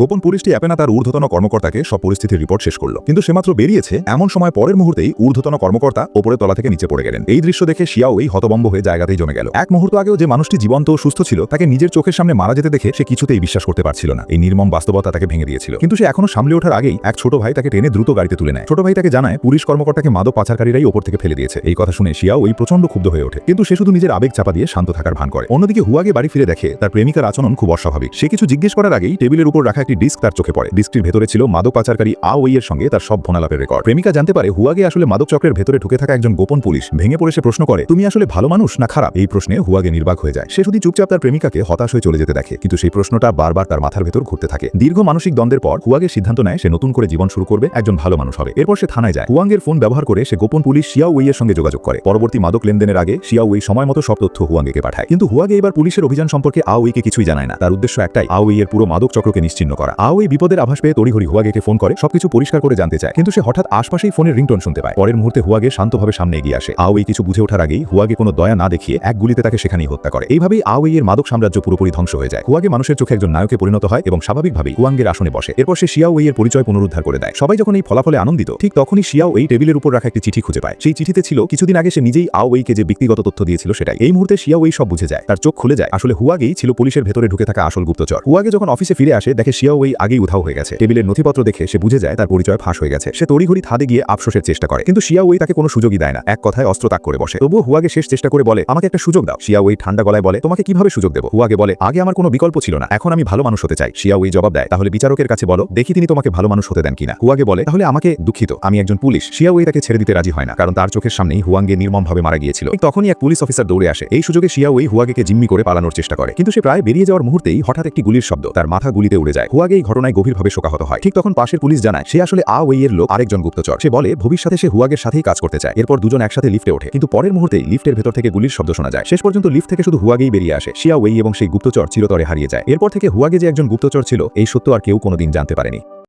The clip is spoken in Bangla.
গোপন পুলিশটি অ্যাপেনা তার ঊর্ধ্বতন কর্মকর্তাকে সব পরিস্থিতির রিপোর্ট শেষ করল, কিন্তু সে মাত্র বেরিয়েছে এমন সময় পরের মুহূর্তেই ঊর্ধ্বতন কর্মকর্তা ওপরের তলা থেকে নিচে পড়ে গেলেন। এই দৃশ্য দেখে শিয়াওই হতভম্ব হয়ে জায়গাতেই জমে গেল। এক মুহূর্ত আগেও যে মানুষটি জীবন্ত ও সুস্থ ছিল তাকে নিজের চোখের সামনে মারা যেতে দেখে সে কিছুতেই বিশ্বাস করতে পারছিল না। এই নির্মম বাস্তবতা তাকে ভেঙে দিয়েছিল, কিন্তু সে এখনো সামলে ওঠার আগেই এক ছোট ভাই তাকে টেনে দ্রুত গাড়িতে তুলে নেয়। ছোট ভাই তাকে জানায় পুলিশ কর্মকর্তাকে মাদক পাচারকারীরাই ওপর থেকে ফেলে দিয়েছে। এই কথা শুনে শিয়াওই প্রচন্ড ক্ষুব্ধ হয়ে ওঠে, কিন্তু সে শুধু নিজের আবেগ চাপা দিয়ে শান্ত থাকার ভান করে। অন্যদিকে হুয়াগে বাড়ি ফিরে দেখে তার প্রেমিকার আচরণ খুব অস্বাভাবিক। সে কিছু জিজ্ঞেস করার আগেই টেবিলের উপর রাখা একটি ডিস্ক তার চোখে পড়ে। ডিস্কটির ভেতরে ছিল মাদক পাচারকারী আওয়েইয়ের সঙ্গে তার সব ফোনালাপের রেকর্ড। প্রেমিকা জানতে পারে হুয়াগে আসলে মাদক চক্রের ভেতরে ঢুকে থাকা একজন গোপন পুলিশ। ভেঙে পড়ে সে প্রশ্ন করে, তুমি আসলে ভালো মানুষ না খারাপ? এই প্রশ্নে হুয়াগে নির্বাক হয়ে যায়। সে শুধু চুপচাপ তার প্রেমিকাকে হতাশ হয়ে চলে যেতে দেখে, কিন্তু সেই প্রশ্নটা বারবার তার মাথার ভেতর ঘুরতে থাকে। দীর্ঘ মানসিক দ্বন্দ্বের পর হুয়াগে সিদ্ধান্ত নেয় সে নতুন করে জীবন শুরু করবে, একজন ভালো মানুষ হবে। এরপর সে থানায় যায়। হুয়াংয়ের ফোন ব্যবহার করে সে গোপন পুলিশ শিয়াওয়েইয়ের সঙ্গে যোগাযোগ করে। পরবর্তী মাদক লেনদেনের আগে শিয়াওয়েই সময় মতো সব তথ্য হুয়াংকে পাঠায়, কিন্তু হুয়াগে এবার পুলিশের অভিযান সম্পর্কে আওয়েইকে কিছুই জানায় না। তার উদ্দেশ্য একটাই, আওয়েইয়ের পুরো মাদক চক্রকে নিশ্চিহ্ন করা। আওয়েই বিপদের আভাস পেয়ে তড়িঘড়ি হুয়াগেকে ফোন করে সবকিছু পরিষ্কার করে জানতে চায়, কিন্তু সে হঠাৎ আশপাশেই ফোনের রিংটোন শুনতে পায়। পরের মুহূর্তে হুয়াগে শান্তভাবে সামনে এগিয়ে আসে। আওয়েই কিছু বুঝে ওঠার আগেই হুয়াগে কোনো দয়া না দেখিয়ে এক গুলিতে তাকে সেখানেই হত্যা করে। এইভাবেই আওয়েইয়ের মাদক সাম্রাজ্য পুরোপুরি ধ্বংস হয়ে যায়। হুয়াগে মানুষের চোখে একজন নায়কে পরিণত হয় এবং স্বাভাবিকভাবেই হুয়াংয়ের আসনে বসে। এরপর সে শিয়াওয়েইয়ের পরিচয় পুনরুদ্ধার করে দেয়। সবাই যখন এই ফলাফলে আনন্দিত, ঠিক তখনই শিয়াওয়েই টেবিলের উপর রাখা একটি চিঠি খুঁজে পায়। সেই চিঠিতে ছিল কিছুদিন আগে সে নিজেই আওয়েইকে যে ব্যক্তিগত তথ্য দিয়েছিল সেটাই। এই মুহূর্তে শিয়াওয়েই সব বুঝে যায়, তার চোখ খুলে যায়। আসলে হুয়াগেই ছিল পুলিশের ভেতরে ঢুকে থাকা আসল গুপ্তচর। হুয়াগে যখন অফিসে ফিরে আসে দেখে শিয়াওয়েই আগেই উধাও হয়ে গেছে। টেবিলের নথিপত্র দেখে সে বুঝে যায় তার পরিচয় ফাঁস হয়ে গেছে। সে তড়িঘড়ি ছাদে গিয়ে আফসোসের চেষ্টা করে, কিন্তু শিয়াওয়েই তাকে কোনো সুযোগই দেয় না। এক কথায় অস্ত্র তাক করে বসে। তবুও হুয়াগে শেষ চেষ্টা করে বলে, আমাকে একটা সুযোগ দাও। শিয়াওয়েই ঠান্ডা গলায় বলে, তোমাকে কিভাবে সুযোগ দেব? হুয়াগে বলে, আগে আমার কোনো বিকল্প ছিল না, এখন আমি ভালো মানুষ হতে চাই। শিয়াওয়েই জবাব দেয়, তাহলে বিচারকের কাছে বলো, দেখি তিনি তোমাকে ভালো মানুষ হতে দেন কিনা। হুয়াগে বলে, তাহলে আমাকে দুঃখিত, আমি একজন পুলিশ। শিয়াওয়েই তাকে ছেড়ে দিতে রাজি হয় না, কারণ তার চোখের সামনেই হুয়াংগে নির্মমভাবে মারা গিয়েছিল। তখনই এক পুলিশ অফিসার দৌড়ে আসে। এই সুযোগে শিয়াওয়েই হুয়াগেকে জিম্মি করে পালানোর চেষ্টা করে, কিন্তু সে প্রায় বেরিয়ে যাওয়ার মুহূর্তেই হঠাৎ একটি গুলির শব্দ, তার মাথা গুলিতে উড়ে যায়। হুয়াগে এই ঘটনায় গভীরভাবে শোকাহত হয়। ঠিক তখন পাশের পুলিশ জানায় সে আসলে আওয়েইয়ের লোক, আরেকজন গুপ্তচর। সে বলে ভবিষ্যতে সে হুয়াগের সাথেই কাজ করতে চায়। এরপর দুজন একসাথে লিফটে ওঠে, কিন্তু পরের মুহূর্তেই লিফটের ভেতর থেকে গুলির শব্দ শোনা যায়। শেষ পর্যন্ত লিফট থেকে শুধু হুয়াগেই বেরিয়ে আসে। শিয়াওয়েই এবং সেই গুপ্তচর চিরতরে হারিয়ে যায়। এরপর থেকে হুয়াগে যে একজন গুপ্তচর ছিল এই সত্য আর কেউ কোনোদিন জানতে পারেনি।